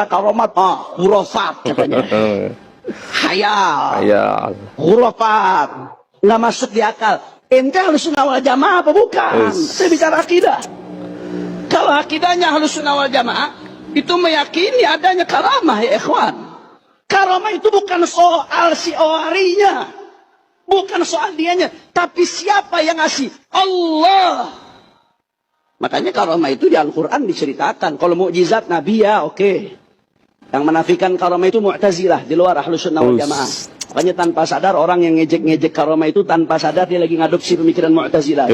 karomat, hurufat katanya. Hayal. Hurufat. Nggak masuk di akal. Ente Ahlussunnah wal Jamaah apa bukan? Saya bicara akidah. Kalau akidahnya Ahlussunnah wal Jamaah, itu meyakini adanya karamah ya ikhwan. Karamah itu bukan soal si awarinya, bukan soal dianya, tapi siapa yang ngasih? Allah. Makanya karamah itu di Al-Quran diceritakan. Kalau mukjizat Nabi ya oke. Yang menafikan karamah itu Mu'tazilah, di luar Ahlussunnah wal Jamaah. Makanya tanpa sadar orang yang ngejek-ngejek karamah itu tanpa sadar dia lagi ngadopsi pemikiran Mu'tazilah.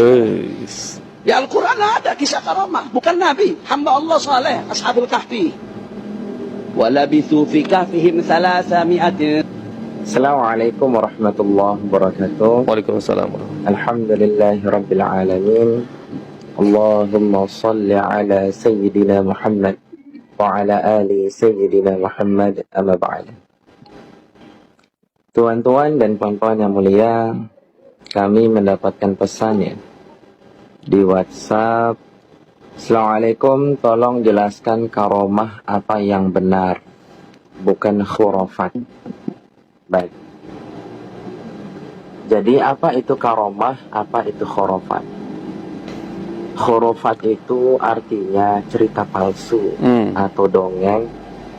Di Al-Quran ada kisah karamah, bukan Nabi, hamba Allah saleh, Ashabul Kahfi. Walabithu fi kahfihim 300. Assalamualaikum warahmatullahi wabarakatuh. Waalaikumsalam. Alhamdulillahi rabbil alamin. Allahumma salli ala Sayyidina Muhammad wa ala ali Sayyidina Muhammad, amma ba'd. Tuan-tuan dan puan-puan yang mulia, kami mendapatkan pesannya di WhatsApp. Assalamualaikum, tolong jelaskan karomah apa yang benar, bukan khurafat. Baik. Jadi apa itu karomah, apa itu khurafat? Khurafat itu artinya cerita palsu atau dongeng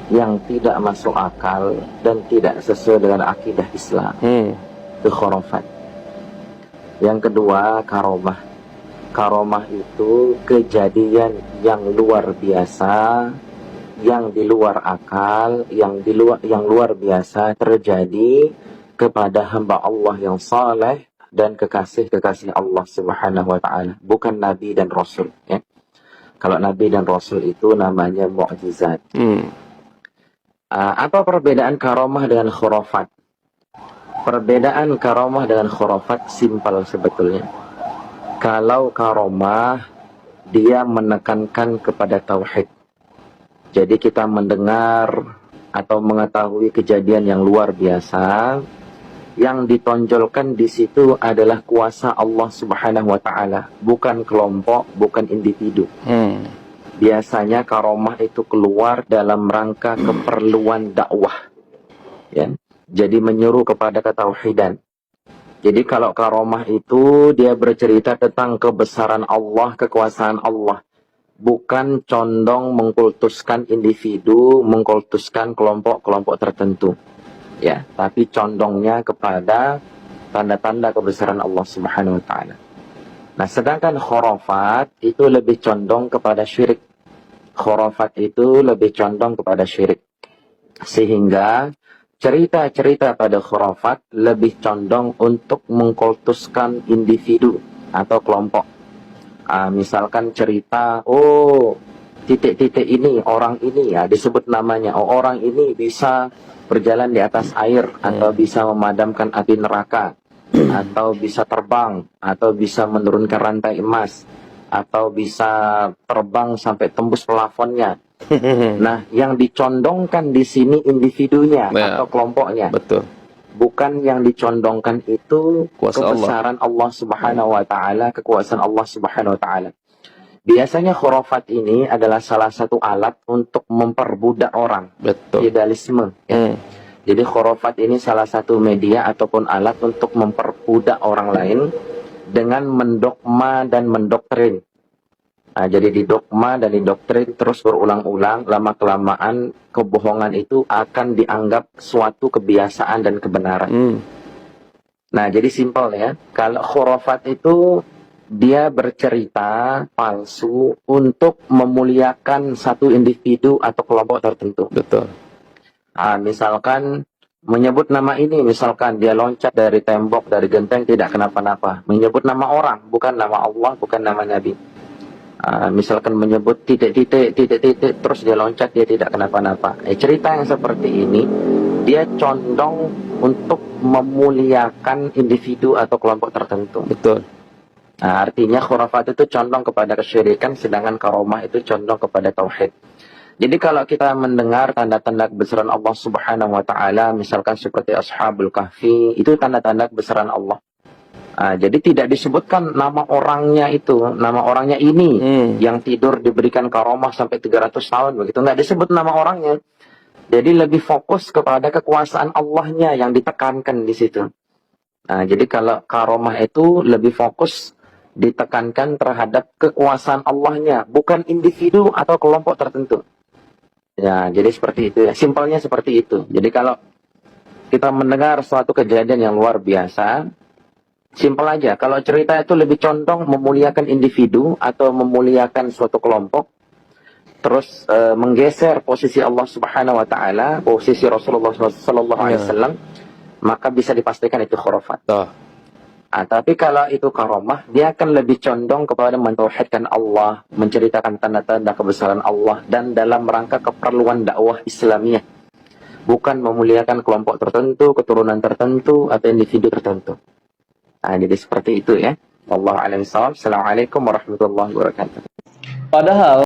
yang tidak masuk akal dan tidak sesuai dengan akidah Islam. Itu khurafat. Yang kedua, karomah. Karomah itu kejadian yang luar biasa, yang di luar akal, yang luar biasa terjadi kepada hamba Allah yang saleh dan kekasih Allah Subhanahu wa taala, bukan nabi dan rasul ya. Kalau nabi dan rasul itu namanya mukjizat. Apa perbedaan karomah dengan khurafat? Perbedaan karomah dengan khurafat simpel sebetulnya. Kalau karomah, dia menekankan kepada tauhid. Jadi kita mendengar atau mengetahui kejadian yang luar biasa, yang ditonjolkan di situ adalah kuasa Allah Subhanahu wa taala, bukan kelompok, bukan individu. Biasanya karomah itu keluar dalam rangka keperluan dakwah. Ya. Jadi menyuruh kepada ketauhidan. Jadi kalau karomah itu dia bercerita tentang kebesaran Allah, kekuasaan Allah. Bukan condong mengkultuskan individu, mengkultuskan kelompok-kelompok tertentu. Ya, tapi condongnya kepada tanda-tanda kebesaran Allah Subhanahu wa taala. Nah, sedangkan khurafat itu lebih condong kepada syirik. Khurafat itu lebih condong kepada syirik. Sehingga cerita-cerita pada khurafat lebih condong untuk mengkultuskan individu atau kelompok. Misalkan cerita, titik-titik ini, orang ini ya disebut namanya. Orang ini bisa berjalan di atas air, atau bisa memadamkan api neraka, atau bisa terbang, atau bisa menurunkan rantai emas, atau bisa terbang sampai tembus plafonnya. Nah, yang dicondongkan di sini individunya atau kelompoknya. Betul. Bukan yang dicondongkan itu Kuasa kebesaran Allah Subhanahu wa taala, kekuasaan Allah Subhanahu wa taala. Biasanya khurafat ini adalah salah satu alat untuk memperbudak orang. Betul. Idealisme. Ya. Jadi khurafat ini salah satu media ataupun alat untuk memperbudak orang lain dengan mendogma dan mendoktrin. Nah, jadi didogma dan didoktrin terus berulang-ulang, lama-kelamaan kebohongan itu akan dianggap suatu kebiasaan dan kebenaran. Nah, jadi simpel ya. Kalau khurafat itu dia bercerita palsu untuk memuliakan satu individu atau kelompok tertentu. Betul. Misalkan menyebut nama ini, misalkan dia loncat dari tembok, dari genteng tidak kenapa-napa. Menyebut nama orang, bukan nama Allah, bukan nama Nabi. Misalkan menyebut titik-titik terus dia loncat, dia tidak kenapa-napa. Cerita yang seperti ini dia condong untuk memuliakan individu atau kelompok tertentu. Betul. Nah, artinya khurafat itu condong kepada kesyirikan, sedangkan karomah itu condong kepada tauhid. Jadi kalau kita mendengar tanda-tanda kebesaran Allah Subhanahu wa taala, misalkan seperti Ashabul Kahfi, itu tanda-tanda kebesaran Allah. Jadi tidak disebutkan nama orangnya itu, nama orangnya ini yang tidur diberikan karomah sampai 300 tahun begitu, nggak disebut nama orangnya. Jadi lebih fokus kepada kekuasaan Allahnya yang ditekankan di situ. Jadi kalau karomah itu lebih fokus ditekankan terhadap kekuasaan Allahnya, bukan individu atau kelompok tertentu. Ya, jadi seperti itu ya. Simpelnya seperti itu. Jadi kalau kita mendengar suatu kejadian yang luar biasa, simpel aja. Kalau cerita itu lebih condong memuliakan individu atau memuliakan suatu kelompok, terus menggeser posisi Allah Subhanahu wa taala, posisi Rasulullah sallallahu alaihi wasallam, maka bisa dipastikan itu khurafat. Tapi kalau itu karomah, dia akan lebih condong kepada mentauhidkan Allah, menceritakan tanda-tanda kebesaran Allah, dan dalam rangka keperluan dakwah Islamiyah, bukan memuliakan kelompok tertentu, keturunan tertentu, atau individu tertentu. Jadi seperti itu ya. Wallahu a'lam bishawab. Assalamualaikum warahmatullahi wabarakatuh. Padahal